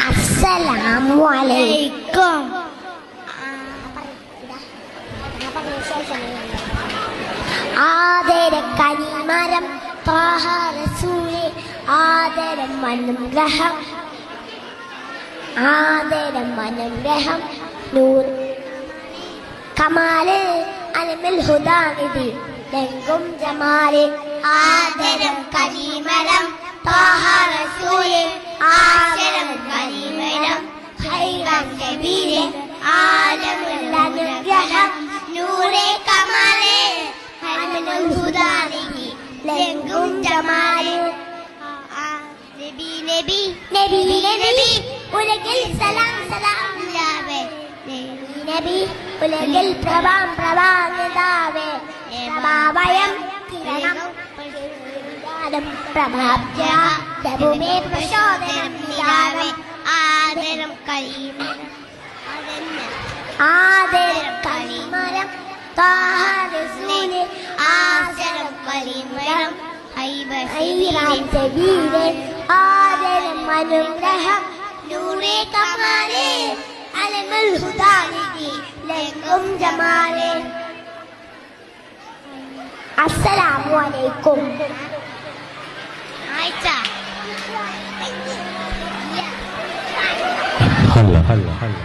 അസ്സലാമു അലൈക്കും. ആദരം കനിമരം ത്വാഹ റസൂലേ, ആദരം അനുഗ്രഹം, ആദരം അനുഗ്രഹം, നൂർ കമാല് അലമിൽ ഹുദാനിധി ലംഘും ജമാല്. ആദരം കനിമരം ത്വാഹ റസൂലേ, ആദരം കനിമരം, ഖൈറൻ നബിയെ, ആലമുൽ അനുഗ്രഹം, നൂറെ കമാലെ, അലമുൽ ഹുദാനിധി ലംഘും ജമാല്. നബി നബി നബി നബി ഉലകിൽ സലാം സലാം ലാവേ, നബി ഉലകിൽ പ്രഭാം പ്രഭാനിതാവേ, പ്രഭാവയം കിരണം പ്രഭാബ്ജ പ്രഭുമേ പ്രചോദനം നിലാവേ. ആദരം കരീമരം, ആദരം കരീമരം ത്വാഹ റസൂലേ, ആദരം കരീമരം, ഖൈറൻ നബിയെ, ആദരം അനുഗ്രഹം, നൂറെ കമാലെ, അലമുൽ ഹുദാനിധി ലംഘും ജമാലെ. അസ്സലാമു അലൈക്കും.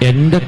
എന്റെ